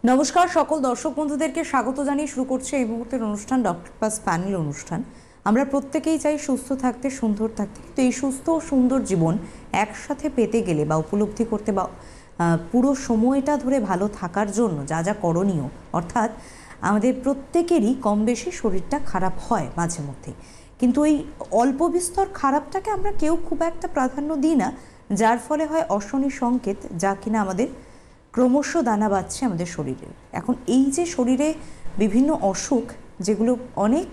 নমস্কার সকল দর্শক বন্ধুদেরকে স্বাগত জানিয়ে শুরু করছে এই মুহূর্তের অনুষ্ঠান ডক্টর প্লাস প্যানেল অনুষ্ঠান। আমরা প্রত্যেকেই চাই সুস্থ থাকতে, সুন্দর থাকতে, কিন্তু এই সুস্থ ও সুন্দর জীবন একসাথে পেতে গেলে বা উপলব্ধি করতে বা পুরো সময়টা ধরে ভালো থাকার জন্য যা যা করণীয়, অর্থাৎ আমাদের প্রত্যেকেরই কম বেশি শরীরটা খারাপ হয় মাঝে মধ্যে, কিন্তু এই অল্প বিস্তর খারাপটাকে আমরা কেউ খুব একটা প্রাধান্য দিই না, যার ফলে হয় অশনি সংকেত, যা কিনা আমাদের ক্রমশ দানা বাঁধছে আমাদের শরীরে। এখন এই যে শরীরে বিভিন্ন অসুখ, যেগুলো অনেক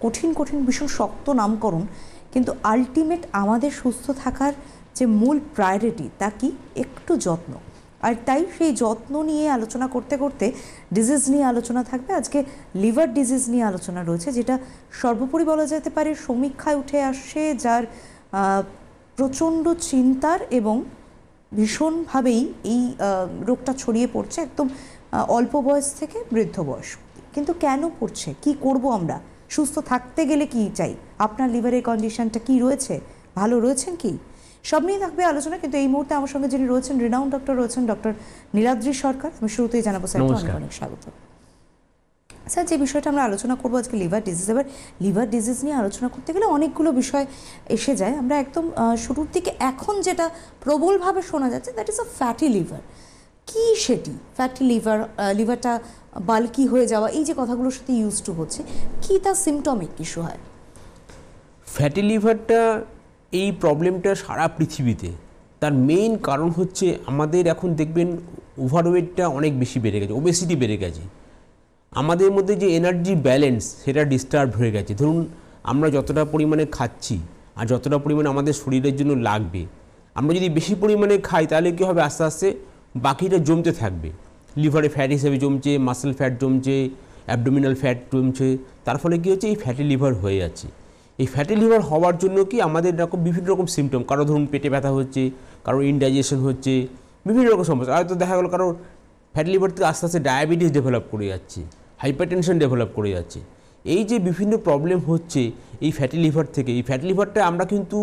কঠিন কঠিন ভীষণ শক্ত নামকরণ, কিন্তু আলটিমেট আমাদের সুস্থ থাকার যে মূল প্রায়োরিটি তা কি? একটু যত্ন। আর তাই সেই যত্ন নিয়ে আলোচনা করতে করতে ডিজিজ নিয়ে আলোচনা থাকবে। আজকে লিভার ডিজিজ নিয়ে আলোচনা রয়েছে, যেটা সর্বোপরি বলা যেতে পারে সমীক্ষায় উঠে আসছে, যার প্রচণ্ড চিন্তার এবং ভীষণভাবেই এই রোগটা ছড়িয়ে পড়ছে একদম অল্প বয়স থেকে বৃদ্ধ বয়স। কিন্তু কেন পড়ছে, কি করব আমরা, সুস্থ থাকতে গেলে কি চাই, আপনার লিভারের কন্ডিশনটা কি রয়েছে, ভালো রয়েছেন কি, সব নিয়ে থাকবে আলোচনা। কিন্তু এই মুহূর্তে আমার সঙ্গে যিনি রয়েছেন, রিনাউন্ড ডক্টর রয়েছেন, ডক্টর নীলাদ্রি সরকার। আমি শুরুতেই জানাবো স্যার অনেক অনেক স্বাগত। স্যার, যে বিষয়টা আমরা আলোচনা করবো আজকে লিভার ডিজিজ। এবার লিভার ডিজিজ নিয়ে আলোচনা করতে গেলে অনেকগুলো বিষয় এসে যায়। আমরা একদম শুরুর দিকে এখন যেটা প্রবলভাবে শোনা যাচ্ছে, that is a fatty liver. কি সেটি ফ্যাটি লিভার? লিভারটা বাল্কি হয়ে যাওয়া, এই যে কথাগুলোর সাথে ইউজ টু হচ্ছে, কি তার সিমটমিক ইস্যু হয়? ফ্যাটি লিভারটা, এই প্রবলেমটা সারা পৃথিবীতে তার মেইন কারণ হচ্ছে আমাদের এখন দেখবেন ওভারওয়েটটা অনেক বেশি বেড়ে গেছে, ওবেসিটি বেড়ে গেছে। আমাদের মধ্যে যে এনার্জি ব্যালেন্স সেটা ডিস্টার্ব হয়ে গেছে। ধরুন আমরা যতটা পরিমাণে খাচ্ছি আর যতটা পরিমাণে আমাদের শরীরের জন্য লাগবে, আমরা যদি বেশি পরিমাণে খাই তাহলে কী হবে, আস্তে আস্তে বাকিটা জমতে থাকবে। লিভারে ফ্যাট হিসেবে জমছে, মাসেল ফ্যাট জমছে, অ্যাবডোমিনাল ফ্যাট জমছে, তার ফলে কী হচ্ছে, এই ফ্যাটি লিভার হয়ে যাচ্ছে। এই ফ্যাটি লিভার হওয়ার জন্য কি আমাদের বিভিন্ন রকম সিমটম, কারো ধরুন পেটে ব্যথা হচ্ছে, কারো ইনডাইজেশন হচ্ছে, বিভিন্ন রকম সমস্যা। হয়তো দেখা গেলো কারো ফ্যাটি লিভার থেকে আস্তে আস্তে ডায়াবেটিস ডেভেলপ করে যাচ্ছে, হাইপারটেনশন ডেভেলপ করে যাচ্ছে। এই যে বিভিন্ন প্রবলেম হচ্ছে এই ফ্যাটি লিভার থেকে, এই ফ্যাটি লিভারটা আমরা কিন্তু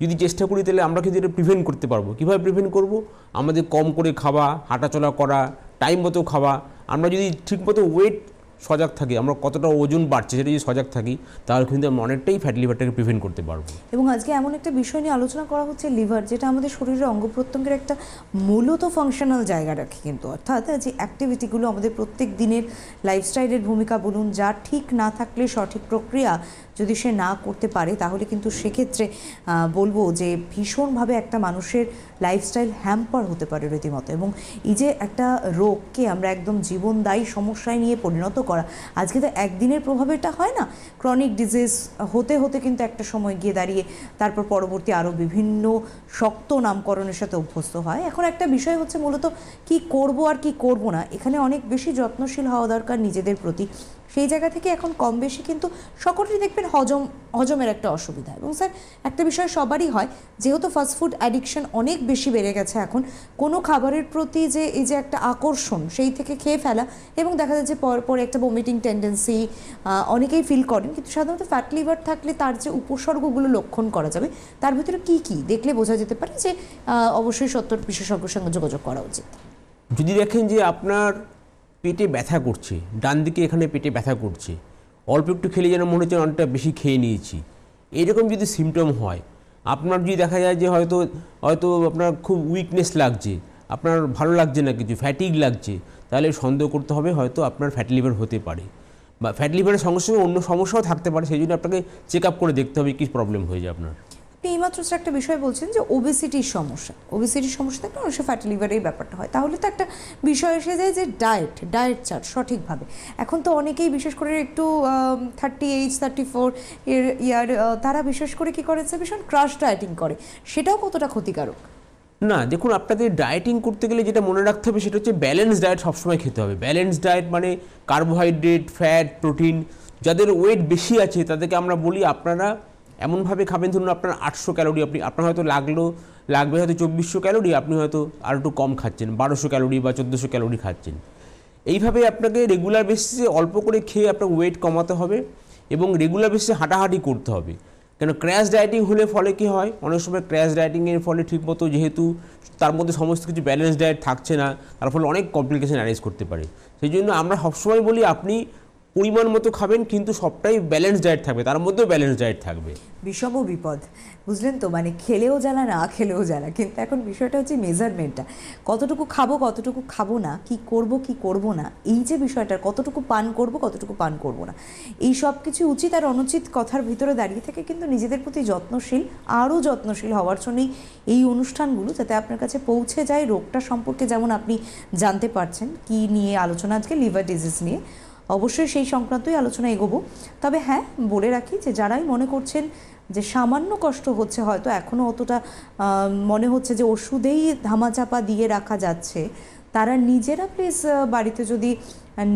যদি চেষ্টা করি তাহলে আমরা কিন্তু এটা প্রিভেন্ট করতে পারবো। কীভাবে প্রিভেন্ট করব? আমাদের কম করে খাওয়া, হাঁটাচলা করা, টাইম মতো খাওয়া। আমরা যদি ঠিকমতো ওয়েট সজাগ থাকি, আমরা কতটা ওজন বাড়ছে সেটা যদি সজাগ থাকি, তাহলে কিন্তু আমরা অনেকটাই ফ্যাটি লিভারটাকে প্রিভেন্ট করতে পারবো। এবং আজকে এমন একটা বিষয় নিয়ে আলোচনা করা হচ্ছে, লিভার, যেটা আমাদের শরীরের অঙ্গ প্রত্যঙ্গের একটা মূলত ফাংশনাল জায়গা রাখে, কিন্তু অর্থাৎ যে অ্যাক্টিভিটিগুলো আমাদের প্রত্যেক দিনের লাইফস্টাইলের ভূমিকা বলুন, যা ঠিক না থাকলে সঠিক প্রক্রিয়া যদি সে না করতে পারে, তাহলে কিন্তু সেক্ষেত্রে বলবো যে ভীষণভাবে একটা মানুষের লাইফস্টাইল হ্যাম্পার হতে পারে রীতিমতো। এবং এই যে একটা রোগকে আমরা একদম জীবনদায়ী সমস্যায় নিয়ে পরিণত করা, আজকে তো একদিনের প্রভাবে এটা হয় না, ক্রনিক ডিজিজ হতে হতে কিন্তু একটা সময় গিয়ে দাঁড়িয়ে তারপর পরবর্তী আরও বিভিন্ন শক্ত নামকরণের সাথে অভ্যস্ত হয়। এখন একটা বিষয় হচ্ছে মূলত কি করব আর কি করব না, এখানে অনেক বেশি যত্নশীল হওয়া দরকার নিজেদের প্রতি। সেই জায়গা থেকে এখন কম বেশি কিন্তু সকলেই দেখবেন হজমের একটা অসুবিধা। এবং স্যার, একটা বিষয় সবারই হয়, যেহেতু ফাস্টফুড অ্যাডিকশন অনেক বেশি বেড়ে গেছে এখন, কোনো খাবারের প্রতি যে এই যে একটা আকর্ষণ, সেই থেকে খেয়ে ফেলা, এবং দেখা যাচ্ছে পরে একটা বমিটিং টেন্ডেন্সি অনেকেই ফিল করেন। কিন্তু সাধারণত ফ্যাট লিভার থাকলে তার যে উপসর্গগুলো লক্ষণ করা যাবে, তার ভিতরে কি কি দেখলে বোঝা যেতে পারে যে অবশ্যই সত্তর বিশেষজ্ঞের সঙ্গে যোগাযোগ করা উচিত? যদি দেখেন যে আপনার পেটে ব্যথা করছে, ডান দিকে এখানে পেটে ব্যথা করছে, অল্প একটু খেলে যেন মনে হচ্ছে অনেকটা বেশি খেয়ে নিয়েছি, এইরকম যদি সিমটম হয়, আপনার যদি দেখা যায় যে হয়তো আপনার খুব উইকনেস লাগছে, আপনার ভালো লাগছে না কিছু, ফ্যাটিক লাগছে, তাহলে সন্দেহ করতে হবে হয়তো আপনার ফ্যাটি লিভার হতে পারে। বা ফ্যাটি লিভারের সঙ্গে সঙ্গে অন্য সমস্যাও থাকতে পারে, সেই জন্য আপনাকে চেক আপ করে দেখতে হবে কী প্রবলেম হয়েছে আপনার। আপনি এইমাত্র একটা বিষয় বলছেন যে ওবেসিটির সমস্যা থাকলে অবশ্যই ফ্যাটি লিভারের ব্যাপারটা হয়, তাহলে তো একটা বিষয় এসে যায় যে ডায়েট চার্ট সঠিকভাবে। এখন তো অনেকেই বিশেষ করে একটু 38-34 ইয়ার তারা বিশেষ করে কী করেছে, ভীষণ ক্রাশ ডায়েটিং করে, সেটাও কতটা ক্ষতিকারক? না, দেখুন, আপনাদের ডায়েটিং করতে গেলে যেটা মনে রাখতে হবে সেটা হচ্ছে ব্যালেন্স ডায়েট সবসময় খেতে হবে। ব্যালেন্স ডায়েট মানে কার্বোহাইড্রেট, ফ্যাট, প্রোটিন। যাদের ওয়েট বেশি আছে তাদেরকে আমরা বলি আপনারা এমনভাবে খাবেন, ধরুন আপনার 800 ক্যালোরি, আপনার হয়তো লাগবে হয়তো 2400 ক্যালোরি, আপনি হয়তো আর একটু কম খাচ্ছেন, 1200 ক্যালোরি বা 1400 ক্যালোরি খাচ্ছেন। এইভাবে আপনাকে রেগুলার বেসিসে অল্প করে খেয়ে আপনার ওয়েট কমাতে হবে এবং রেগুলার বেসিসে হাঁটাহাঁটি করতে হবে। কেন ক্র্যাশ ডায়েটিং হলে ফলে কি হয়, অনেক সময় ক্র্যাশ ডায়েটিংয়ের ফলে ঠিকমতো যেহেতু তার মধ্যে সমস্ত কিছু ব্যালেন্স ডায়েট থাকছে না, তার ফলে অনেক কমপ্লিকেশন অ্যারাইজ করতে পারে। সেই জন্য আমরা সবসময় বলি আপনি পরিমাণ মতো খাবেন, কিন্তু সবটাই ব্যালেন্স ডায়েট থাকবে, তার মধ্যেও ব্যালেন্স ডায়েট থাকবে। বিষম বিপদ, বুঝলেন তো, মানে খেলেও জ্বালা না খেলেও জ্বালা। কিন্তু এখন বিষয়টা হচ্ছে মেজারমেন্টটা, কতটুকু খাবো কতটুকু খাবো না, কি করব না, এই যে বিষয়টা, কতটুকু পান করব কতটুকু পান করব না, এই সব কিছু উচিত আর অনুচিত কথার ভিতরে দাঁড়িয়ে থেকে কিন্তু নিজেদের প্রতি যত্নশীল, আরও যত্নশীল হওয়ার জন্যই এই অনুষ্ঠানগুলো, যাতে আপনার কাছে পৌঁছে যায়। রোগটা সম্পর্কে যেমন আপনি জানতে পারছেন কি নিয়ে আলোচনা আজকে, লিভার ডিজিজ নিয়ে, অবশ্যই সেই সংক্রান্তই আলোচনা এগোবো। তবে হ্যাঁ, বলে রাখি যে যারাই মনে করছেন যে সামান্য কষ্ট হচ্ছে, হয়তো এখনও অতটা মনে হচ্ছে যে ওষুধেই ধামাচাপা দিয়ে রাখা যাচ্ছে, তারা নিজেরা প্লিজ বাড়িতে যদি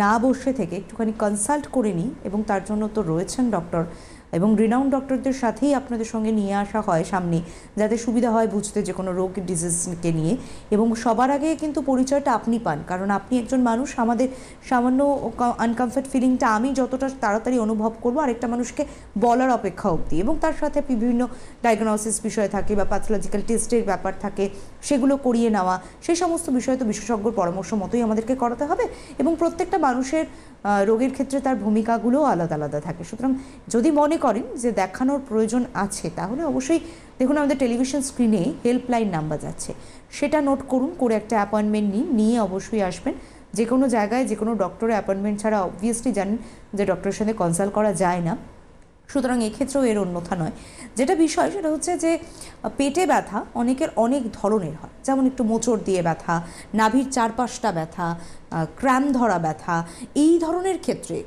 না বসে থেকে একটুখানি কনসাল্ট করে নিই, এবং তার জন্য তো রয়েছেন ডক্টর, এবং রিনাউন্ড ডক্টরদের সাথেই আপনাদের সঙ্গে নিয়ে আসা হয় সামনে, যাতে সুবিধা হয় বুঝতে যে কোনো রোগ ডিজিজকে নিয়ে। এবং সবার আগে কিন্তু পরিচয়টা আপনি পান, কারণ আপনি একজন মানুষ। আমাদের সামান্য আনকমফর্ট ফিলিংটা আমি যতটা তাড়াতাড়ি অনুভব করবো আরেকটা মানুষকে বলার অপেক্ষা অবধি, এবং তার সাথে বিভিন্ন ডায়াগনোসিস বিষয় থাকে বা প্যাথোলজিক্যাল টেস্টের ব্যাপার থাকে, সেগুলো করিয়ে নেওয়া, সেই সমস্ত বিষয় তো বিশেষজ্ঞর পরামর্শ মতোই আমাদেরকে করাতে হবে। এবং প্রত্যেকটা মানুষের রোগের ক্ষেত্রে তার ভূমিকাগুলোও আলাদা আলাদা থাকে। সুতরাং যদি মনে করেন যে দেখানোর প্রয়োজন আছে, তাহলে অবশ্যই দেখুন আমাদের টেলিভিশন স্ক্রিনে হেল্পলাইন নাম্বার যাচ্ছে, সেটা নোট করুন, করে একটা অ্যাপয়েন্টমেন্ট নিয়ে অবশ্যই আসবেন। যে কোনো জায়গায় যে কোনো ডক্টরের অ্যাপয়েন্টমেন্ট ছাড়া অবভিয়াসলি জানেন যে ডক্টরের সাথে কনসাল্ট করা যায় না, সুতরাং এক্ষেত্রেও এর অন্যথা নয়। যেটা বিষয় সেটা হচ্ছে যে পেটে ব্যথা অনেকের অনেক ধরনের হয়, যেমন একটু মোচড় দিয়ে ব্যথা, নাভির চারপাশটা ব্যথা, ক্র্যাম ধরা ব্যথা, এই ধরনের ক্ষেত্রে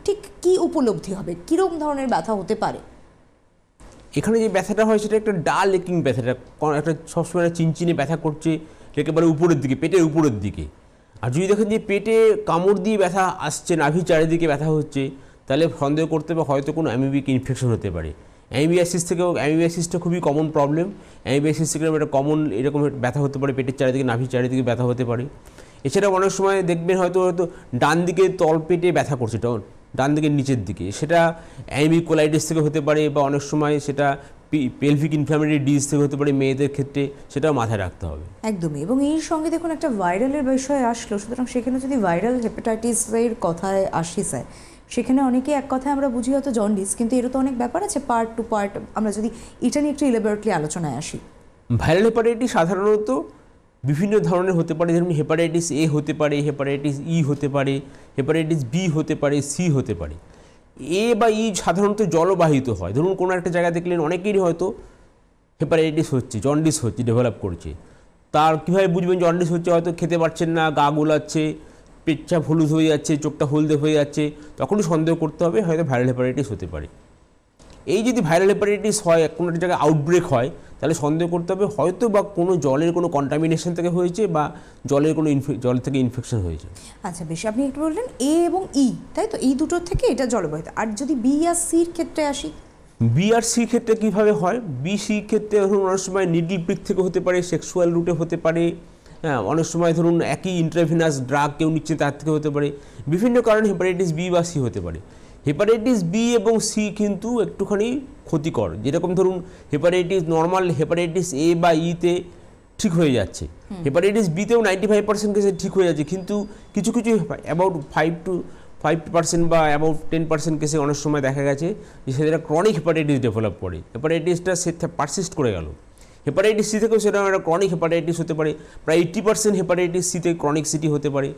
ঠিক কি উপলব্ধি হবে, কীরকম ধরনের ব্যথা হতে পারে? এখানে যে ব্যথাটা হয় সেটা একটা ডাল একিং ব্যথাটা, একটা সবসময় চিনচিনে ব্যথা করছে একেবারে উপরের দিকে, পেটের উপরের দিকে। আর যদি দেখেন যে পেটে কামড় দিয়ে ব্যথা আসছে, নাভি চারিদিকে ব্যথা হচ্ছে, তাহলে সন্দেহ করতে হবে হয়তো কোনো অ্যামিবিক ইনফেকশন হতে পারে। অ্যামিবিয়াসিসটা খুবই কমন প্রবলেম। অ্যামিবিয়াসিস থেকে একটা কমন এরকম ব্যথা হতে পারে, পেটের চারিদিকে, নাভির চারিদিকে ব্যথা হতে পারে। এছাড়াও অনেক সময় দেখবেন হয়তো ডান দিকে তলপেটে ব্যথা করছে, ডান দিকের নিচের দিকে, সেটা অ্যামিবিক কোলাইটিস থেকে হতে পারে, বা অনেক সময় সেটা পেলভিক ইনফ্ল্যামেটরি ডিজিজ থেকে হতে পারে মেয়েদের ক্ষেত্রে, সেটাও মাথায় রাখতে হবে। একদমই। এবং এই সঙ্গে দেখুন একটা ভাইরালের বিষয় আসলো, সুতরাং সেখানে যদি ভাইরাল হেপাটাইটিসের কথায় আসি স্যার, সেখানে অনেকে এক কথায় আমরা বুঝি হয়তো জন্ডিস, কিন্তু এরও তো অনেক ব্যাপার আছে, পার্ট টু পার্ট। আমরা যদি এটা নিয়ে একটু ইলাবোরেটলি আলোচনায় আসি। ভাইরাল হেপাটাইটিস সাধারণত বিভিন্ন ধরনের হতে পারে, যেমন হেপাটাইটিস এ হতে পারে, হেপাটাইটিস ই হতে পারে, হেপাটাইটিস বি হতে পারে, সি হতে পারে। এ বা ই সাধারণত জলবাহিত হয়। ধরুন কোনো একটা জায়গায় দেখলেন অনেকেরই হয়তো হেপাটাইটিস হচ্ছে, জন্ডিস হচ্ছে, ডেভেলপ করছে। তার কীভাবে বুঝবেন জন্ডিস হচ্ছে? হয়তো খেতে পারছেন না, গা গোলাচ্ছে, পেটচাপ হলুদ হয়ে যাচ্ছে, চোখটা হলদে হয়ে যাচ্ছে, তখনই সন্দেহ করতে হবে হয়তো ভাইরাল হেপাটাইটিস হতে পারে। এই যদি ভাইরাল হেপাটাইটিস হয়, কোনো একটা জায়গায় আউটব্রেক হয়, তাহলে সন্দেহ করতে হবে হয়তো বা কোনো জলের কোনো কন্টামিনেশন থেকে হয়েছে, বা জলের কোনো জল থেকে ইনফেকশন হয়েছে। আচ্ছা বেশ, আপনি একটু বললেন এ এবং ই, তাই তো, এই দুটোর থেকে এটা জলবাহিত। আর যদি বি আর সির ক্ষেত্রে আসি? বি আর সি ক্ষেত্রে কীভাবে হয়? বি সি ক্ষেত্রে ধরুন অনেক সময় নিডল প্রিক থেকে হতে পারে, সেক্সুয়াল রুটে হতে পারে, হ্যাঁ, অনেক সময় ধরুন একই ইন্ট্রাভিনাস ড্রাগ কেউ নিচ্ছে তার থেকে হতে পারে। বিভিন্ন কারণে হেপাটাইটিস বি বা সি হতে পারে। হেপাটাইটিস বি এবং সি কিন্তু একটুখানি ক্ষতিকর। যেরকম ধরুন হেপাটাইটিস, নর্মাল হেপাটাইটিস এ বা ইতে ঠিক হয়ে যাচ্ছে, হেপাটাইটিস বিতেও 95% কেসে ঠিক হয়ে যাচ্ছে, কিন্তু কিছু কিছু অ্যাবাউট 5% বা অ্যাবাউট 10% কেসে অনেক সময় দেখা গেছে যে সেটা ক্রনিক হেপাটাইটিস ডেভেলপ করে, হেপাটাইটিসটা সে পারসিস্ট করে গেল। হেপাটাইটিস সি থেকেও সেটা একটা ক্রনিক হেপাটাইটিস হতে পারে, প্রায় 80% হেপাটাইটিস সিতে ক্রনিকসিটি হতে পারে।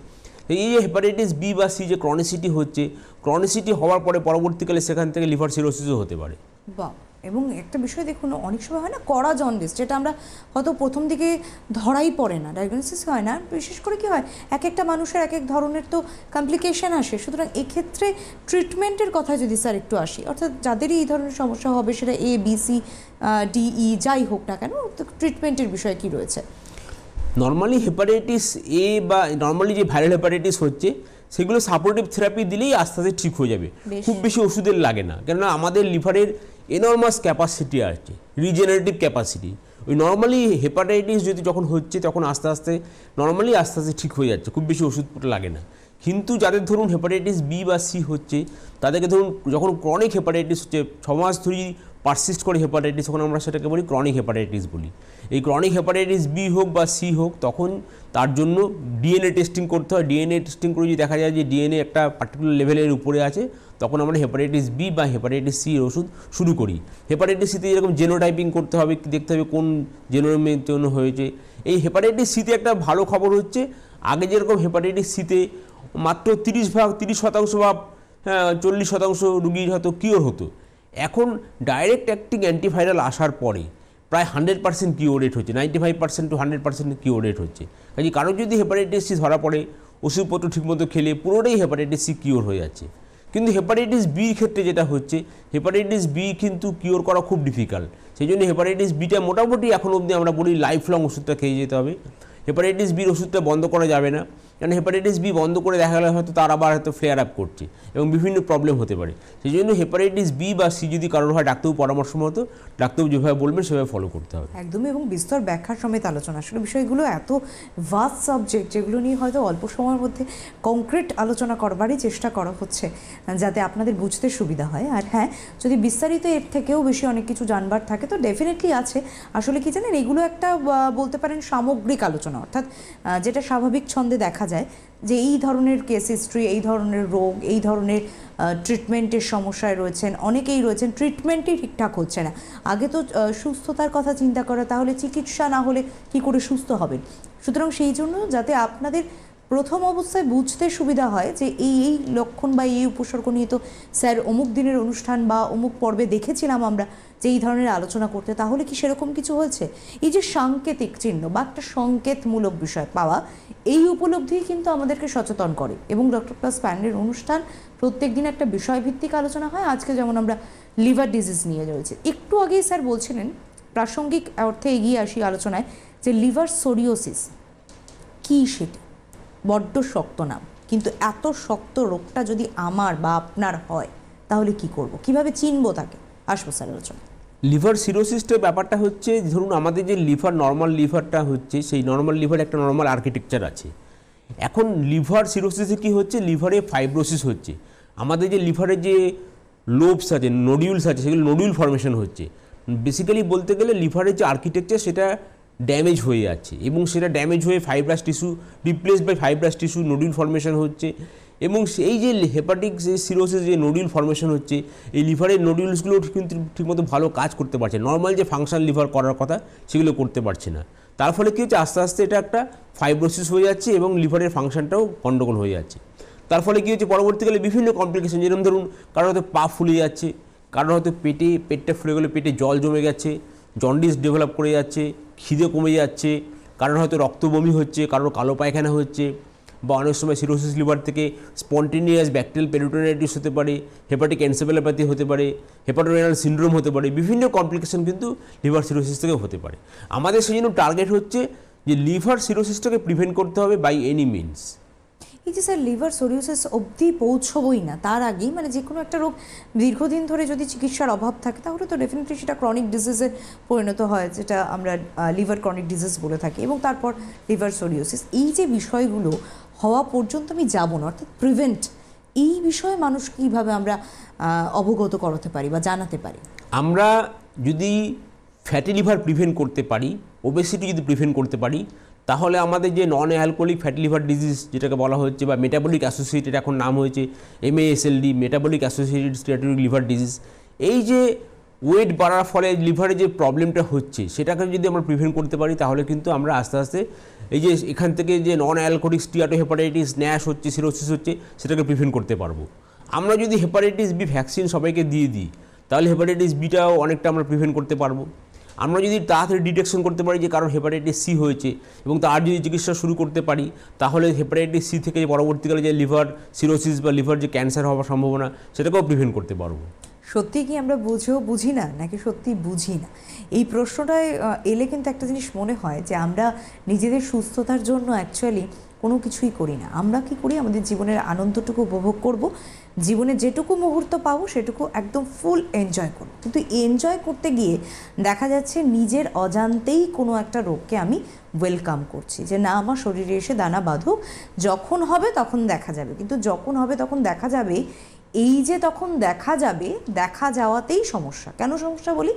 এই যে হেপাটাইটিস বি বা সি যে ক্রনিসিটি হচ্ছে, ক্রনিসিটি হওয়ার পরে পরবর্তীকালে সেখান থেকে লিভার সিরোসিসও হতে পারে। বাহ। এবং একটা বিষয় দেখুন, অনেক সময় হয় না কড়া জন্ডিস, যেটা আমরা হয়তো প্রথম দিকে ধরাই পড়ে না, ডায়াগনোসিস হয় না। বিশেষ করে কি হয়, এক একটা মানুষের এক এক ধরনের তো কমপ্লিকেশন আসে। সুতরাং এক্ষেত্রে ট্রিটমেন্টের কথা যদি স্যার একটু আসি, অর্থাৎ যাদেরই এই ধরনের সমস্যা হবে, সেটা A B C D E যাই হোক না কেন, ট্রিটমেন্টের বিষয় কি রয়েছে? নর্মালি হেপাটাইটিস এ বা নর্মালি যে ভাইরাল হেপাটাইটিস হচ্ছে, সেগুলো সাপোর্টিভ থেরাপি দিলেই আস্তে আস্তে ঠিক হয়ে যাবে, খুব বেশি ওষুধের লাগে না। কেননা আমাদের লিভারের এনর্মাস ক্যাপাসিটি আছে, রিজেনারেটিভ ক্যাপাসিটি। ওই নর্মালি হেপাটাইটিস যদি যখন হচ্ছে তখন আস্তে আস্তে ঠিক হয়ে যাচ্ছে, খুব বেশি ওষুধ লাগে না। কিন্তু যাদের ধরুন হেপাটাইটিস বি বা সি হচ্ছে, তাদেরকে ধরুন যখন ক্রনিক হেপাটাইটিস হচ্ছে, 6 মাস ধরে পারসিস্ট করে হেপাটাইটিস, তখন আমরা সেটাকে বলি ক্রনিক হেপাটাইটিস বলি। এই ক্রনিক হেপাটাইটিস বি হোক বা সি হোক, তখন তার জন্য ডিএনএ টেস্টিং করতে হয়। ডিএনএ টেস্টিং করে যদি দেখা যায় যে ডিএনএ একটা পার্টিকুলার লেভেলের উপরে আছে, তখন আমরা হেপাটাইটিস বি বা হেপাটাইটিস সি এর ওষুধ শুরু করি। হেপাটাইটিস সিতে যেরকম জেনোটাইপিং করতে হবে, দেখতে হবে কোন জেনোমের জন্য হয়েছে। এই হেপাটাইটিস সিতে একটা ভালো খবর হচ্ছে, আগে যেরকম হেপাটাইটিস সিতে মাত্র 30% বা 40% রুগী হয়তো কিওর হতো, এখন ডাইরেক্ট অ্যাক্টিং অ্যান্টিভাইরাল আসার পরে প্রায় 100% কিওর রেট হচ্ছে, 95% to 100% কিওর রেট হচ্ছে। কাজে কারোর যদি হেপাটাইটিস সি ধরা পড়ে, ওষুধপত্র ঠিকমতো খেলে পুরোটাই হেপাটাইটিস সি কিওর হয়ে যাচ্ছে। কিন্তু হেপাটাইটিস বির ক্ষেত্রে যেটা হচ্ছে, হেপাটাইটিস বি কিন্তু কিওর করা খুব ডিফিকাল্ট। সেই জন্য হেপাটাইটিস বিটা মোটামুটি এখন অবধি আমরা বলি লাইফ লং ওষুধটা খেয়ে যেতে হবে। হেপাটাইটিস বির ওষুধটা বন্ধ করা যাবে না, কারণ হেপাটাইটিস বি বন্ধ করে দেখা গেলে হয়তো তার আবার হয়তো ফ্লেয়ার আপ করছে এবং বিভিন্ন প্রবলেম হতে পারে। সেই জন্য হেপাটাইটিস বি বা সি যদি কারোর হয়, ডাক্তারবাবু পরামর্শ মতো ডাক্তারবাবু যেভাবে বলবেন সেভাবে ফলো করতে হবে। একদমই, এবং বিস্তর ব্যাখ্যার সমেত আলোচনা। আসলে বিষয়গুলো এত ভাস্ট সাবজেক্ট, যেগুলো নিয়ে হয়তো অল্প সময়ের মধ্যে কংক্রিট আলোচনা করবারই চেষ্টা করা হচ্ছে, যাতে আপনাদের বুঝতে সুবিধা হয়। আর হ্যাঁ, যদি বিস্তারিত এর থেকেও বেশি অনেক কিছু জানবার থাকে তো ডেফিনেটলি আছে। আসলে কি জানেন, এগুলো একটা বলতে পারেন সামগ্রিক আলোচনা, অর্থাৎ যেটা স্বাভাবিক ছন্দে দেখা যায় যে এই ধরনের কেস হিস্ট্রি, এই ধরনের রোগ, এই ধরনের ট্রিটমেন্টের সমস্যায় রয়েছেন, অনেকেই রয়েছেন ট্রিটমেন্টই ঠিকঠাক হচ্ছে না। আগে তো সুস্থতার কথা চিন্তা করা, তাহলে চিকিৎসা না হলে কি করে সুস্থ হবেন। সুতরাং সেই জন্য যাতে আপনাদের প্রথম অবস্থায় বুঝতে সুবিধা হয় যে এই এই লক্ষণ বা এই উপসর্গ নিয়ে তো স্যার অমুক দিনের অনুষ্ঠান বা অমুক পর্বে দেখেছিলাম আমরা যে এই ধরনের আলোচনা করতে, তাহলে কি সেরকম কিছু হয়েছে। এই যে সাংকেতিক চিহ্ন বা একটা সংকেতমূলক বিষয় পাওয়া, এই উপলব্ধি কিন্তু আমাদেরকে সচেতন করে। এবং ডক্টর প্লাস প্যানেলের অনুষ্ঠান প্রত্যেক দিন একটা বিষয়ভিত্তিক আলোচনা হয়। আজকে যেমন আমরা লিভার ডিজিজ নিয়ে রয়েছে, একটু আগেই স্যার বলছিলেন, প্রাসঙ্গিক অর্থে এগিয়ে আসি আলোচনায়, যে লিভার সোরিওসিস কী সেটা বড্ড শক্ত নাম, কিন্তু এত শক্ত রোগটা যদি আমার বা আপনার হয় তাহলে কি করব, কিভাবে চিনবো তাকে, আসবো স্যার আলোচনা। লিভার সিরোসিসটার ব্যাপারটা হচ্ছে, ধরুন আমাদের যে লিভার নর্মাল লিভারটা হচ্ছে, সেই নর্মাল লিভার একটা নর্মাল আর্কিটেকচার আছে। এখন লিভার সিরোসিসে কি হচ্ছে, লিভারে ফাইব্রোসিস হচ্ছে। আমাদের যে লিভারে যে লোবস আছে, নোডিউলস আছে, সেগুলো নোডিউল ফর্মেশন হচ্ছে। বেসিক্যালি বলতে গেলে লিভারের যে আর্কিটেকচার সেটা ড্যামেজ হয়ে যাচ্ছে, এবং সেটা ড্যামেজ হয়ে fibrous tissue replace by fibrous tissue nodule formation হচ্ছে। এবং এই যে হেপাটিক যে সিরোসিস যে নোডিউল ফর্মেশন হচ্ছে, এই লিভারের নোডিউলসগুলো কিন্তু ঠিকমতো ভালো কাজ করতে পারছে, নর্মাল যে ফাংশন লিভার করার কথা সেগুলো করতে পারছে না। তার ফলে কী হচ্ছে, আস্তে আস্তে এটা একটা ফাইব্রোসিস হয়ে যাচ্ছে এবং লিভারের ফাংশনটাও গণ্ডগোল হয়ে যাচ্ছে। তার ফলে কী হচ্ছে, পরবর্তীকালে বিভিন্ন কমপ্লিকেশন, যেরকম ধরুন কারোর হয়তো পা ফুলে যাচ্ছে, কারোর হয়তো পেটটা ফুলে গেলে পেটে জল জমে গেছে, জন্ডিস ডেভেলপ করে যাচ্ছে, খিদে কমে যাচ্ছে, কারোর হয়তো রক্ত বমি হচ্ছে, কারোর কালো পায়খানা হচ্ছে, বা অনেক সময় সিরোসিস লিভার থেকে স্পন্টেনিয়াস ব্যাকটেরিয়াল পেরিটোনাইটিস হতে পারে, হেপাটিক এনসেফেলোপ্যাথি হতে পারে, হেপাটোরেনাল সিনড্রোম হতে পারে, বিভিন্ন কমপ্লিকেশন কিন্তু লিভার সিরোসিস থেকে হতে পারে। আমাদের সেই জন্য টার্গেট হচ্ছে যে লিভার সিরোসিসটাকে প্রিভেন্ট করতে হবে বাই এনি মিনস। এই যে স্যার লিভার সোরিওসিস অবধি পৌঁছবই না, তার আগেই মানে যে কোনো একটা রোগ দীর্ঘদিন ধরে যদি চিকিৎসার অভাব থাকে, তাহলে তো ডেফিনেটলি সেটা ক্রনিক ডিজিজে পরিণত হয়, যেটা আমরা লিভার ক্রনিক ডিজিজ বলে থাকি, এবং তারপর লিভার সোরিওসিস। এই যে বিষয়গুলো হওয়া পর্যন্ত আমি যাব না, অর্থাৎ প্রিভেন্ট, এই বিষয়ে মানুষ কীভাবে আমরা অবগত করাতে পারি বা জানাতে পারি। আমরা যদি ফ্যাটি লিভার প্রিভেন্ট করতে পারি, ওবেসিটি যদি প্রিভেন্ট করতে পারি, তাহলে আমাদের যে non alcoholic fatty liver disease যেটাকে বলা হচ্ছে, বা মেটাবলিক অ্যাসোসিয়েটেড এখন নাম হয়েছে MASLD, metabolic associated steatotic liver disease, এই যে ওয়েট বাড়ার ফলে লিভারে যে প্রবলেমটা হচ্ছে সেটাকে যদি আমরা প্রিভেন্ট করতে পারি, তাহলে কিন্তু আমরা আস্তে আস্তে এই যে এখান থেকে যে নন অ্যালকোহলিক স্টিয়াটোহেপাটাইটিস, ন্যাশ হচ্ছে, সিরোসিস হচ্ছে, সেটাকে প্রিভেন্ট করতে পারবো। আমরা যদি হেপাটাইটিস বি ভ্যাকসিন সবাইকে দিয়ে দিই, তাহলে হেপাটাইটিস বিটাও অনেকটা আমরা প্রিভেন্ট করতে পারবো। আমরা যদি তাড়াতাড়ি ডিটেকশন করতে পারি যে কারোর হেপাটাইটিস সি হয়েছে এবং তার যদি চিকিৎসা শুরু করতে পারি, তাহলে হেপাটাইটিস সি থেকে পরবর্তীকালে যে লিভার সিরোসিস বা লিভার যে ক্যান্সার হওয়ার সম্ভাবনা, সেটাকেও প্রিভেন্ট করতে পারবো। সত্যি কি আমরা বুঝি না, নাকি সত্যি বুঝি না? এই প্রশ্নটায় এলে কিন্তু একটা জিনিস মনে হয় যে আমরা নিজেদের সুস্থতার জন্য অ্যাকচুয়ালি কোনো কিছুই করি না। আমরা কি করি, আমাদের জীবনের আনন্দটুকু উপভোগ করব, জীবনে যেটুকু মুহূর্ত পাবো সেটুকু একদম ফুল এনজয় করব, কিন্তু এনজয় করতে গিয়ে দেখা যাচ্ছে নিজের অজান্তেই কোনো একটা রোগকে আমি ওয়েলকাম করছি, যে না আমার শরীরে এসে দানা বাঁধুক, যখন হবে তখন দেখা যাবে। কিন্তু যখন হবে তখন দেখা যাবে, এই যে তখন দেখা যাবে, দেখা যাওয়াতেই সমস্যা। কেন সমস্যা বলি?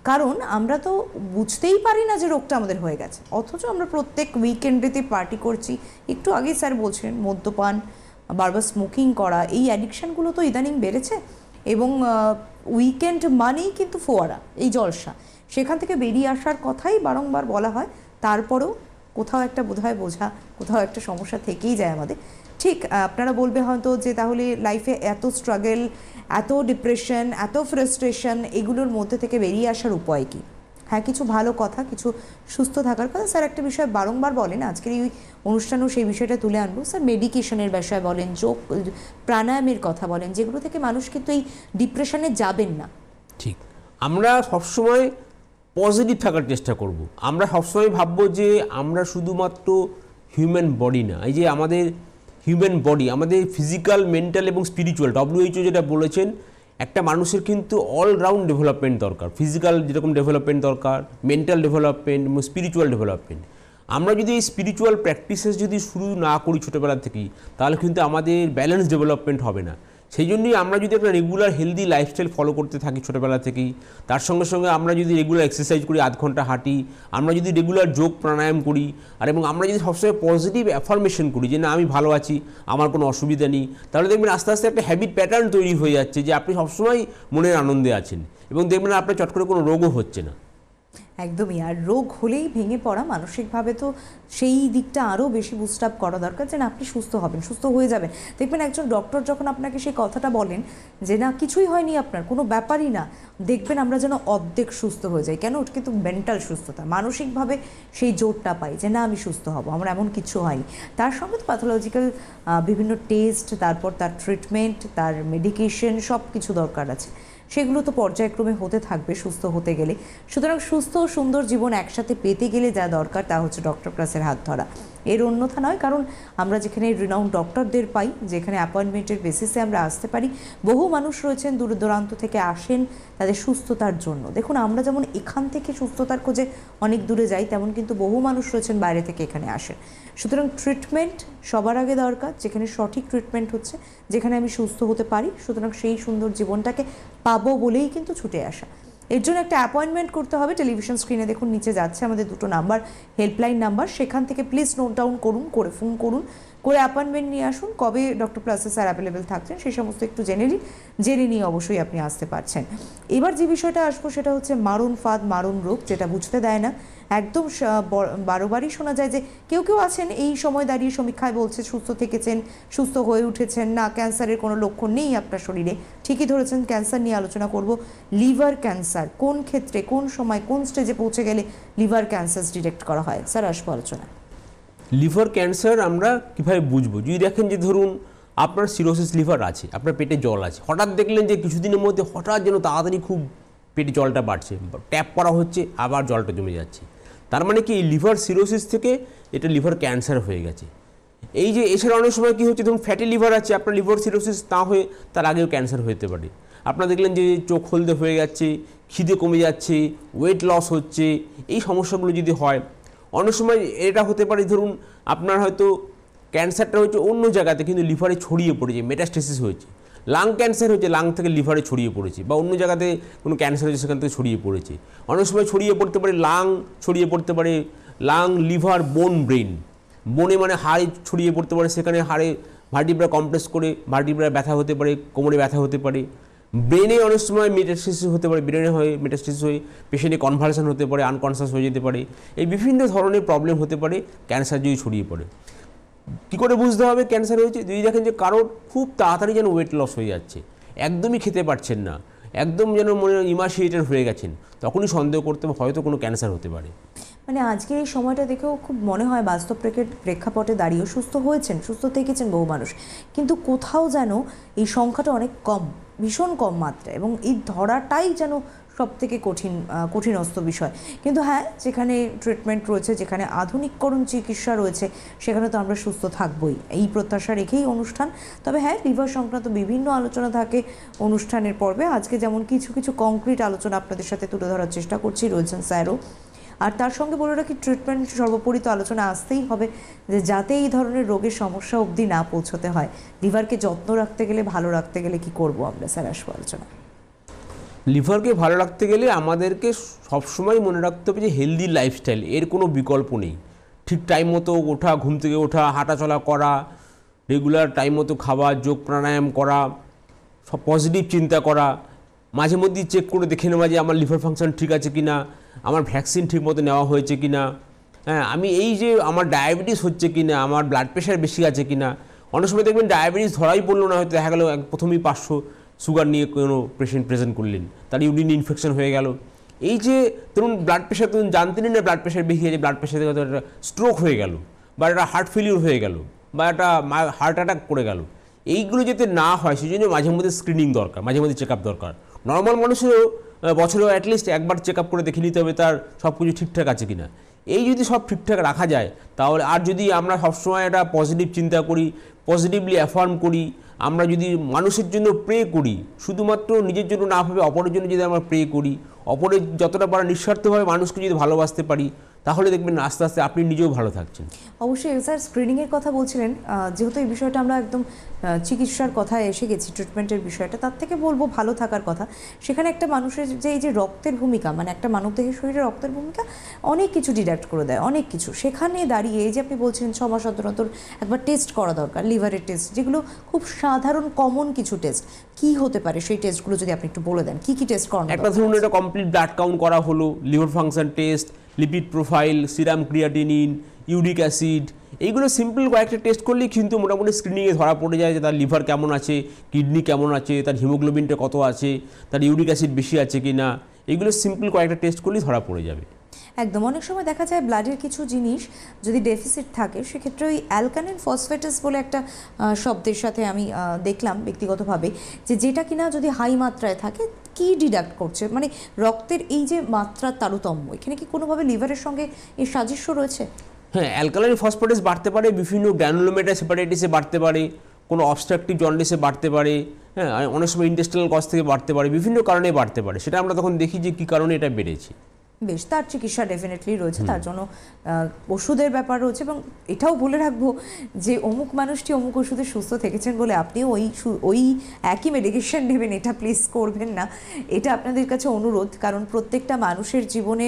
কারণ আমরা তো বুঝতেই পারি না যে রোগটা আমাদের হয়ে গেছে, অথচ আমরা প্রত্যেক উইকেন্ডেতে পার্টি করছি। একটু আগে স্যার বলছেন মদ্যপান, বারবার স্মোকিং করা, এই অ্যাডিকশানগুলো তো ইদানিং বেড়েছে। এবং উইকেন্ড মানেই কিন্তু ফোয়ারা, এই জলসা, সেখান থেকে বেরিয়ে আসার কথাই বারংবার বলা হয়। তারপরেও কোথাও একটা বোধহয় বোঝা, কোথাও একটা সমস্যা থেকেই যায় আমাদের। ঠিক আপনারা বলবে হয়তো যে তাহলে লাইফে এত স্ট্রাগল, এত ডিপ্রেশন, এত ফ্রাস্ট্রেশন, এগুলোর মধ্যে থেকে বেরিয়ে আসার উপায় কী? হ্যাঁ, কিছু ভালো কথা, কিছু সুস্থ থাকার কথা স্যার একটা বিষয় বারংবার বলেন, আজকের এই অনুষ্ঠানেও সেই বিষয়টা তুলে আনবো। স্যার মেডিকেশনের বিষয় বলেন, যোগ প্রাণায়ামের কথা বলেন, যেগুলো থেকে মানুষ কিন্তু এই ডিপ্রেশনে যাবেন না। ঠিক, আমরা সবসময় পজিটিভ থাকার চেষ্টা করব। আমরা সবসময় ভাববো যে আমরা শুধুমাত্র হিউম্যান বডি না, এই যে আমাদের হিউম্যান বডি, আমাদের ফিজিক্যাল, মেন্টাল এবং স্পিরিচুয়াল, WHO যেটা বলেছেন, একটা মানুষের কিন্তু অলরাউন্ড ডেভেলপমেন্ট দরকার। ফিজিক্যাল যেরকম ডেভেলপমেন্ট দরকার, মেন্টাল ডেভেলপমেন্ট এবং স্পিরিচুয়াল ডেভেলপমেন্ট। আমরা যদি এই স্পিরিচুয়াল প্র্যাকটিসেস যদি শুরু না করি ছোটোবেলা থেকেই, তাহলে কিন্তু আমাদের ব্যালেন্স ডেভেলপমেন্ট হবে না। সেই জন্যই আমরা যদি একটা রেগুলার হেলদি লাইফস্টাইল ফলো করতে থাকি ছোটোবেলা থেকেই, তার সঙ্গে সঙ্গে আমরা যদি রেগুলার এক্সারসাইজ করি, 1/2 ঘন্টা হাঁটি, আমরা যদি রেগুলার যোগ প্রাণায়াম করি, আর এবং আমরা যদি সবসময় পজিটিভ অ্যাফার্মেশন করি যে না আমি ভালো আছি, আমার কোনো অসুবিধা নেই, তাহলে দেখবেন আস্তে আস্তে একটা হ্যাবিট প্যাটার্ন তৈরি হয়ে যাচ্ছে যে আপনি সবসময় মনের আনন্দে আছেন এবং দেখবেন আপনার চট করে কোনো রোগও হচ্ছে না। একদমই। আর রোগ হলেই ভেঙে পড়া, মানসিকভাবে তো সেই দিকটা আরও বেশি বুস্ট আপ করা দরকার যে না আপনি সুস্থ হবেন, সুস্থ হয়ে যাবেন। দেখবেন একজন ডক্টর যখন আপনাকে সেই কথাটা বলেন যে না কিছুই হয়নি, আপনার কোনো ব্যাপারই না, দেখবেন আমরা যেন অর্ধেক সুস্থ হয়ে যাই। কেন? ওটা কিন্তু মেন্টাল সুস্থতা, মানসিকভাবে সেই জোরটা পাই যে না আমি সুস্থ হব, আমার এমন কিছু হয়নি। তার সঙ্গে তো প্যাথোলজিক্যাল বিভিন্ন টেস্ট, তারপর তার ট্রিটমেন্ট, তার মেডিকেশন, সব কিছু দরকার আছে। সেগুলো তো পর্যায়ক্রমে হতে থাকবে সুস্থ হতে গেলে। সুতরাং সুস্থ ও সুন্দর জীবন একসাথে পেতে গেলে যা দরকার তা হচ্ছে ডক্টর প্লাসের হাত ধরা, এর অন্যথা নয়। কারণ আমরা যেখানে রিনাউন্ড ডক্টরদের পাই, যেখানে অ্যাপয়েন্টমেন্টের বেসিসে আমরা আসতে পারি, বহু মানুষ রয়েছেন দূর দূরান্ত থেকে আসেন তাদের সুস্থতার জন্য। দেখুন আমরা যেমন এখান থেকে সুস্থতার খোঁজে অনেক দূরে যাই, তেমন কিন্তু বহু মানুষ রয়েছেন বাইরে থেকে এখানে আসেন। সুতরাং ট্রিটমেন্ট সবার আগে দরকার, যেখানে সঠিক ট্রিটমেন্ট হচ্ছে, যেখানে আমি সুস্থ হতে পারি। সুতরাং সেই সুন্দর জীবনটাকে পাবো বলেই কিন্তু ছুটে আসা। এর জন্য একটা অ্যাপয়েন্টমেন্ট করতে হবে। টেলিভিশন স্ক্রিনে দেখুন নিচে যাচ্ছে আমাদের 2টো নাম্বার, হেল্পলাইন নাম্বার, সেখান থেকে প্লিজ নোট ডাউন করুন, করে ফোন করুন, করে অ্যাপয়েন্টমেন্ট নিয়ে আসুন। কবে ডক্টর প্লাসে স্যার অ্যাভেলেবেল থাকছেন সেই সমস্ত একটু জেনে নিয়ে অবশ্যই আপনি আসতে পারছেন। এবার যে বিষয়টা আসবো সেটা হচ্ছে মারণ ফাঁদ, মারণ রোগ, যেটা বুঝতে দেয় না। একদম বারবারই শোনা যায় যে কেউ কেউ আছেন এই সময় দাঁড়িয়ে সমীক্ষায় বলছে সুস্থ থেকেছেন, সুস্থ হয়ে উঠেছেন, না ক্যান্সারের কোনো লক্ষণ নেই আপনার শরীরে। ঠিকই ধরেছেন, ক্যান্সার নিয়ে আলোচনা করব। লিভার ক্যান্সার কোন ক্ষেত্রে, কোন সময়, কোন স্টেজে পৌঁছে গেলে লিভার ক্যান্সার ডিটেক্ট করা হয়, স্যার আসবো আলোচনা। লিভার ক্যান্সার আমরা কীভাবে বুঝবো? যদি দেখেন যে ধরুন আপনার সিরোসিস লিভার আছে, আপনার পেটে জল আছে, হঠাৎ দেখলেন যে কিছুদিনের মধ্যে হঠাৎ যেন তাড়াতাড়ি খুব পেটে জলটা বাড়ছে, ট্যাপ করা হচ্ছে, আবার জলটা জমে যাচ্ছে, তার মানে কি লিভার সিরোসিস থেকে এটা লিভার ক্যান্সার হয়ে গেছে। এই যে এছাড়া অনেক সময় কী হচ্ছে, ধরুন ফ্যাটি লিভার আছে, আপনার লিভার সিরোসিস না হয়ে তার আগেও ক্যান্সার হতে পারে। আপনারা দেখলেন যে চোখ হলদে হয়ে যাচ্ছে, খিদে কমে যাচ্ছে, ওয়েট লস হচ্ছে, এই সমস্যাগুলো যদি হয়, অনেক সময় এটা হতে পারে ধরুন আপনার হয়তো ক্যান্সারটা হচ্ছে অন্য জায়গাতে কিন্তু লিভারে ছড়িয়ে পড়েছে, মেটাস্টেসিস হয়েছে। লাং ক্যান্সার হচ্ছে, লাং থেকে লিভারে ছড়িয়ে পড়েছে, বা অন্য জায়গাতে কোনো ক্যান্সার হয়েছে সেখান থেকে ছড়িয়ে পড়েছে। অনেক সময় ছড়িয়ে পড়তে পারে লাং, ছড়িয়ে পড়তে পারে লাং, লিভার, বোন, ব্রেন। বনে মানে হাড়ে ছড়িয়ে পড়তে পারে, সেখানে হাড়ে ভার্টিব্রা কমপ্রেস করে ভার্টিব্রা ব্যথা হতে পারে, কোমরে ব্যথা হতে পারে। ব্রেনে অনেক সময় মেটাস্টেসিস হতে পারে, ব্রেনে হয়ে মেটাস্টেসিস হয়ে পেশেন্টে কনভালশন হতে পারে, আনকনসিয়াস হয়ে যেতে পারে। এই বিভিন্ন ধরনের প্রবলেম হতে পারে ক্যান্সার যদি ছড়িয়ে পড়ে। কী করে বুঝতে হবে ক্যান্সার হয়েছে? যদি দেখেন যে কারোর খুব তাড়াতাড়ি যেন ওয়েট লস হয়ে যাচ্ছে, একদমই খেতে পারছেন না, একদম যেন মনে ইমাশিয়েটেড হয়ে গেছেন, তখনই সন্দেহ করতে হবে হয়তো কোনো ক্যান্সার হতে পারে। মানে আজকের এই সময়টা দেখেও খুব মনে হয় বাস্তব প্রেক্ষাপটে দাঁড়িয়েও সুস্থ হয়েছেন, সুস্থ থেকেছেন বহু মানুষ, কিন্তু কোথাও যেন এই সংখ্যাটা অনেক কম, ভীষণ কম মাত্রায়, এবং এই ধরাটাই যেন সব থেকে কঠিনস্থ বিষয়। কিন্তু হ্যাঁ, যেখানে ট্রিটমেন্ট রয়েছে, যেখানে আধুনিককরণ চিকিৎসা রয়েছে, সেখানে তো আমরা সুস্থ থাকবই, এই প্রত্যাশা রেখেই অনুষ্ঠান। তবে হ্যাঁ, লিভার সংক্রান্ত বিভিন্ন আলোচনা থাকে অনুষ্ঠানের পর্বে। আজকে যেমন কিছু কিছু কংক্রিট আলোচনা আপনাদের সাথে তুলে ধরার চেষ্টা করছি, রয়েছেন স্যারও। আর তার সঙ্গে বলে রাখি ট্রিটমেন্ট সর্বোপরি তো আলোচনা আসতেই হবে, যে যাতে এই ধরনের রোগের সমস্যা অবধি না পৌঁছতে হয়। লিভারকে যত্ন রাখতে গেলে, ভালো রাখতে গেলে কি করব আমরা, স্যার আসবো আলোচনা। লিভারকে ভালো রাখতে গেলে আমাদেরকে সবসময় মনে রাখতে হবে যে হেলদি লাইফস্টাইল, এর কোনো বিকল্প নেই। ঠিক টাইম মতো ওঠা, ঘুম থেকে ওঠা, হাঁটাচলা করা, রেগুলার টাইম মতো খাওয়া, যোগ প্রাণায়াম করা, সব পজিটিভ চিন্তা করা, মাঝে মধ্যেই চেক করে দেখে নেওয়া যে আমার লিভার ফাংশন ঠিক আছে কি না, আমার ভ্যাকসিন ঠিক মতো নেওয়া হয়েছে কি না, হ্যাঁ আমি এই যে আমার ডায়াবেটিস হচ্ছে কি না, আমার ব্লাড প্রেশার বেশি আছে কি না। অনেক সময় দেখবেন ডায়াবেটিস ধরাই পড়লো না, হয়তো দেখা গেলো প্রথমেই 500 সুগার নিয়ে কোনো পেশেন্ট প্রেজেন্ট করলেন, তার ইউরিন ইনফেকশন হয়ে গেল। এই যে ধরুন ব্লাড প্রেশার, ধরুন জানতেনই না ব্লাড প্রেশার বেশি আছে, ব্লাড প্রেশার থেকে একটা স্ট্রোক হয়ে গেল, বা একটা হার্ট ফেলিওর হয়ে গেল, বা একটা হার্ট অ্যাটাক করে গেল। এইগুলো যাতে না হয় সেই জন্য মাঝে মধ্যে স্ক্রিনিং দরকার, মাঝে মধ্যে চেক আপ দরকার। নর্মাল মানুষেরও বছরেও অ্যাটলিস্ট একবার চেক আপ করে দেখে নিতে হবে তার সব কিছু ঠিকঠাক আছে কিনা। এই যদি সব ঠিকঠাক রাখা যায় তাহলে, আর যদি আমরা সবসময় একটা পজিটিভ চিন্তা করি, পজিটিভলি অ্যাফার্ম করি, আমরা যদি মানুষের জন্য প্রে করি, শুধুমাত্র নিজের জন্য না ভাবে অপরের জন্য যদি আমরা প্রে করি, অপরের যতটা পারা নিঃস্বার্থভাবে মানুষকে যদি ভালোবাসতে পারি, তাহলে দেখবেন আস্তে আস্তে আপনি নিজেও ভালো থাকছেন। অবশ্যই স্যার, স্ক্রিনিংয়ের কথা বলছিলেন, যেহেতু এই বিষয়টা আমরা একদম চিকিৎসার কথায় এসে গেছি, ট্রিটমেন্টের বিষয়টা, তার থেকে বলবো ভালো থাকার কথা। সেখানে একটা মানুষের যে এই যে রক্তের ভূমিকা, মানে একটা মানবদেহের শরীরে রক্তের ভূমিকা অনেক কিছু ডিডাক্ট করে দেয়, অনেক কিছু। সেখানে দাঁড়িয়ে এই যে আপনি বলছিলেন 6 মাস অন্তর অন্তর একবার টেস্ট করা দরকার, লিভারের টেস্ট, যেগুলো খুব সাধারণ কমন কিছু টেস্ট, কি হতে পারে সেই টেস্টগুলো যদি আপনি একটু বলে দেন, কি কি টেস্ট করানো? একটা ধরুন এটা কমপ্লিট ব্লাড কাউন্ট করা হলো, liver function test, lipid profile, serum creatinine, uric acid, এইগুলো সিম্পল কয়েকটা টেস্ট করলেই কিন্তু মোটামুটি স্ক্রিনিংয়ে ধরা পড়ে যায় যে তার লিভার কেমন আছে, কিডনি কেমন আছে, তার হিমোগ্লোবিনটা কত আছে, তার ইউরিক অ্যাসিড বেশি আছে কি না। এইগুলো সিম্পল কয়েকটা টেস্ট করলেই ধরা পড়ে যাবে। একদম। অনেক সময় দেখা যায় ব্লাডের কিছু জিনিস যদি ডেফিসিট থাকে, সেক্ষেত্রে ওই অ্যালকানিন ফসফেটাস বলে একটা শব্দের সাথে আমি দেখলাম ব্যক্তিগতভাবে, যে যেটা কিনা যদি হাই মাত্রায় থাকে কি ডিডাক্ট করছে, মানে রক্তের এই যে মাত্রার তারতম্য, এখানে কি কোনোভাবে লিভারের সঙ্গে এর সাদৃশ্য রয়েছে? হ্যাঁ, অ্যালকালাইন ফসফেটাস বাড়তে পারে, বিভিন্ন গ্র্যানুলোমেটাস হেপাটাইটিসে বাড়তে পারে, কোনো অবস্ট্রাকটিভ জন্ডিসে বাড়তে পারে, হ্যাঁ অনেক সময় ইন্টেস্টাইনাল কজ থেকে বাড়তে পারে, বিভিন্ন কারণে বাড়তে পারে। সেটা আমরা তখন দেখি যে কী কারণে এটা বেড়েছে। বেশ, তার চিকিৎসা ডেফিনেটলি রয়েছে, তার জন্য ওষুধের ব্যাপার রয়েছে। এবং এটাও বলে রাখবো যে অমুক মানুষটি অমুক ওষুধে সুস্থ থেকেছেন বলে আপনিও ওই একই মেডিকেশন নেবেন, এটা প্লিজ করবেন না। এটা আপনাদের কাছে অনুরোধ, কারণ প্রত্যেকটা মানুষের জীবনে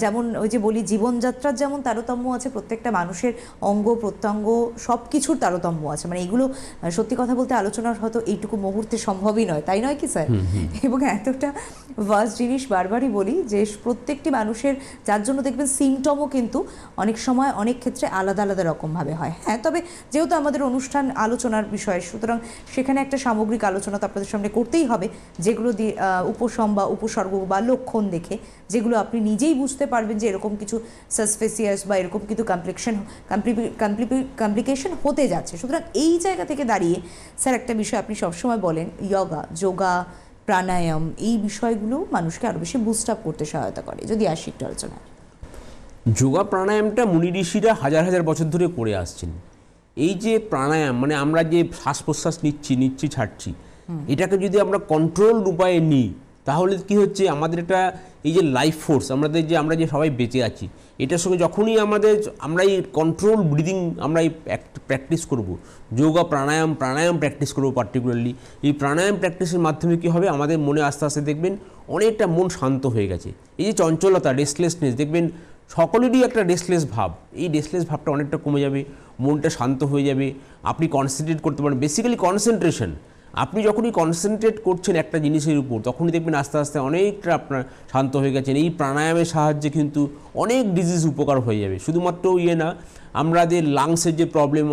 যেমন ওই যে বলি জীবনযাত্রার যেমন তারতম্য আছে, প্রত্যেকটা মানুষের অঙ্গ প্রত্যঙ্গ সব কিছুর তারতম্য আছে। মানে এগুলো সত্যি কথা বলতে আলোচনার হয়তো এইটুকু মুহূর্তে সম্ভবই নয়, তাই নয় কি স্যার? এবং এতটা ভাস্ট জিনিস বারবারই বলি যে প্রত্যেকটি মানুষের, যার জন্য দেখবেন সিমটমও কিন্তু অনেক সময় অনেক ক্ষেত্রে আলাদা আলাদা রকমভাবে হয়। হ্যাঁ, তবে যেহেতু আমাদের অনুষ্ঠান আলোচনার বিষয়, সুতরাং সেখানে একটা সামগ্রিক আলোচনা তো আপনাদের সামনে করতেই হবে, যেগুলো দিয়ে উপশম বা উপসর্গ বা লক্ষণ দেখে যেগুলো আপনি নিজেই বুঝতে পারবেন যে এরকম কিছু সাসপেসিয়াস বা এরকম কিছু কমপ্লিকেশন হতে যাচ্ছে। সুতরাং এই জায়গা থেকে দাঁড়িয়ে স্যার একটা বিষয় আপনি সবসময় বলেন, যোগা, প্রাণায়াম, এই বিষয়গুলো মানুষকে আরও বেশি বুস্ট আপ করতে সহায়তা করে। যদি আসি একটু আলোচনায়। যোগা প্রাণায়ামটা মুনি ঋষিরা হাজার হাজার বছর ধরে করে আসছেন। এই যে প্রাণায়াম, মানে আমরা যে শ্বাস প্রশ্বাস নিচ্ছি ছাড়ছি, এটাকে যদি আমরা কন্ট্রোল উপায়ে নিই, তাহলে কি হচ্ছে, আমাদের এটা এই যে লাইফ ফোর্স, আমরা যে সবাই বেঁচে আছি, এটার সঙ্গে যখনই আমরা এই কন্ট্রোল ব্রিদিং আমরা এই প্র্যাকটিস করব, যোগা প্রাণায়াম প্র্যাকটিস করব পার্টিকুলারলি, এই প্রাণায়াম প্র্যাকটিসের মাধ্যমে কী হবে, আমাদের মনে আস্তে আস্তে দেখবেন অনেকটা মন শান্ত হয়ে গেছে। এই যে চঞ্চলতা, রেস্টলেসনেস, দেখবেন সকলেরই একটা রেস্টলেস ভাব, এই রেস্টলেস ভাবটা অনেকটা কমে যাবে, মনটা শান্ত হয়ে যাবে, আপনি কনসেন্ট্রেট করতে পারেন। বেসিক্যালি কনসেন্ট্রেশন, আপনি যখনই কনসেন্ট্রেট করছেন একটা জিনিসের উপর, তখনই দেখবেন আস্তে আস্তে অনেকটা আপনার শান্ত হয়ে গেছেন। এই প্রাণায়ামের সাহায্যে কিন্তু অনেক ডিজিজ উপকার হয়ে যাবে। শুধুমাত্র না, আমাদের লাংসের যে প্রবলেম,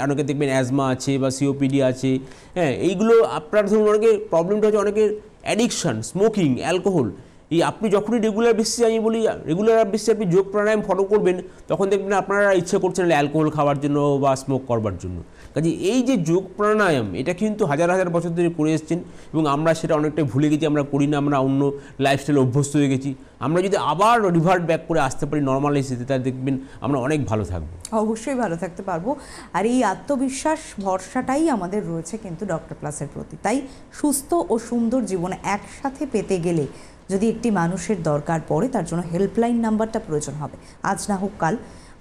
অনেকে দেখবেন অ্যাজমা আছে বা সিওপিডি আছে, হ্যাঁ এইগুলো আপনার ধরুন অনেকের প্রবলেমটা হচ্ছে অনেকের অ্যাডিকশান, স্মোকিং, অ্যালকোহল। এই আপনি যখনই রেগুলার বেসিসে, আমি বলি রেগুলার বেসিসে আপনি যোগ প্রাণায়াম ফলো করবেন, তখন দেখবেন আপনারা ইচ্ছে করছেন অ্যালকোহল খাওয়ার জন্য বা স্মোক করবার জন্য। কাজে এই যে যোগ প্রাণায়াম, এটা কিন্তু হাজার হাজার বছর ধরে করে এসেছেন, এবং আমরা সেটা অনেকটাই ভুলে গেছি, আমরা করি না, আমরা অন্য লাইফস্টাইলে অভ্যস্ত হয়ে গেছি। আমরা যদি আবার রিভার্ট ব্যাক করে আসতে পারি নর্মালাইজেতে, তাহলে দেখবেন আমরা অনেক ভালো থাকবো। অবশ্যই ভালো থাকতে পারবো। আর এই আত্মবিশ্বাস, ভরসাটাই আমাদের রয়েছে কিন্তু ডক্টর প্লাসের প্রতি। তাই সুস্থ ও সুন্দর জীবন একসাথে পেতে গেলে যদি একটি মানুষের দরকার পড়ে তার জন্য হেল্পলাইন নাম্বারটা প্রয়োজন হবে। আজ না হোক কাল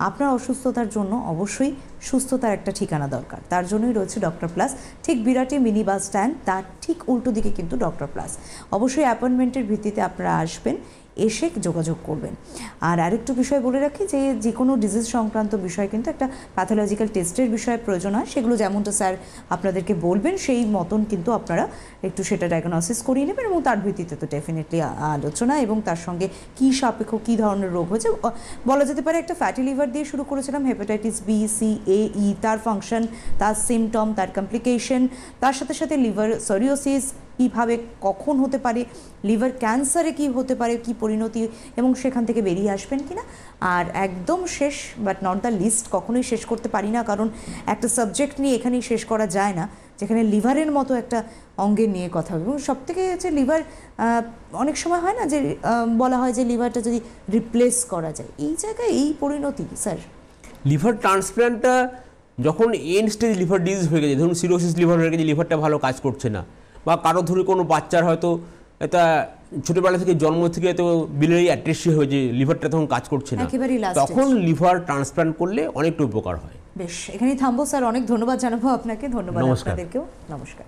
আপনার অসুস্থতার জন্য অবশ্যই সুস্থতার একটা ঠিকানা দরকার, তার জন্যই রয়েছে ডক্টর প্লাস। ঠিক বিরাটে মিনি বাস স্ট্যান্ড, তার ঠিক উল্টো দিকে কিন্তু ডক্টর প্লাস। অবশ্যই অ্যাপয়েন্টমেন্টের ভিত্তিতে আপনারা আসবেন, এসে যোগাযোগ করবেন। আর আরেকটু বিষয় বলে রাখি যে কোনো ডিজিজ সংক্রান্ত বিষয় কিন্তু একটা প্যাথোলজিক্যাল টেস্টের বিষয়ে প্রয়োজন হয়, সেগুলো যেমনটা স্যার আপনাদেরকে বলবেন সেই মতন কিন্তু আপনারা একটু সেটা ডায়াগনোসিস করিয়ে নেবেন, এবং তার ভিত্তিতে তো ডেফিনেটলি আলোচনা এবং তার সঙ্গে কী সাপেক্ষ কী ধরনের রোগ হয়েছে বলা যেতে পারে। একটা ফ্যাটি লিভার দিয়ে শুরু করেছিলাম, হেপাটাইটিস বি, সি, এ, ই, তার ফাংশন, তার সিমটম, তার কমপ্লিকেশন, তার সাথে সাথে লিভার সরিওসিস কীভাবে কখন হতে পারে, লিভার ক্যান্সারে কী হতে পারে, কী পরিণতি, এবং সেখান থেকে বেরিয়ে আসবেন কি না। আর একদম শেষ বাট নট দ্য লিস্ট, কখনোই শেষ করতে পারি না, কারণ একটা সাবজেক্ট নিয়ে এখানেই শেষ করা যায় না, যেখানে লিভারের মতো একটা অঙ্গের নিয়ে কথা হবে। এবং সবথেকে হচ্ছে লিভার, অনেক সময় হয় না যে বলা হয় যে লিভারটা যদি রিপ্লেস করা যায়, এই জায়গায় এই পরিণতি স্যার। লিভার ট্রান্সপ্ল্যান্টটা যখন এন্ড স্টেজ লিভার ডিজিজ হয়ে গেছে, ধরুন সিরোসিস লিভার হয়ে গেছে, লিভারটা ভালো কাজ করছে না, বা কারো ধরে কোনো বাচ্চার হয়তো এটা ছোটোবেলা থেকে জন্ম থেকে তো বিলিয়ারি অ্যাট্রেসিয়া হয়েছে, লিভারটা তখন কাজ করছে না, তখন লিভার ট্রান্সপ্ল্যান্ট করলে অনেকটা উপকার হয়। বেশ, এখানেই থামবো স্যার, অনেক ধন্যবাদ জানাবো আপনাকে। ধন্যবাদ নমস্কার। আপনাদেরকেও, নমস্কার।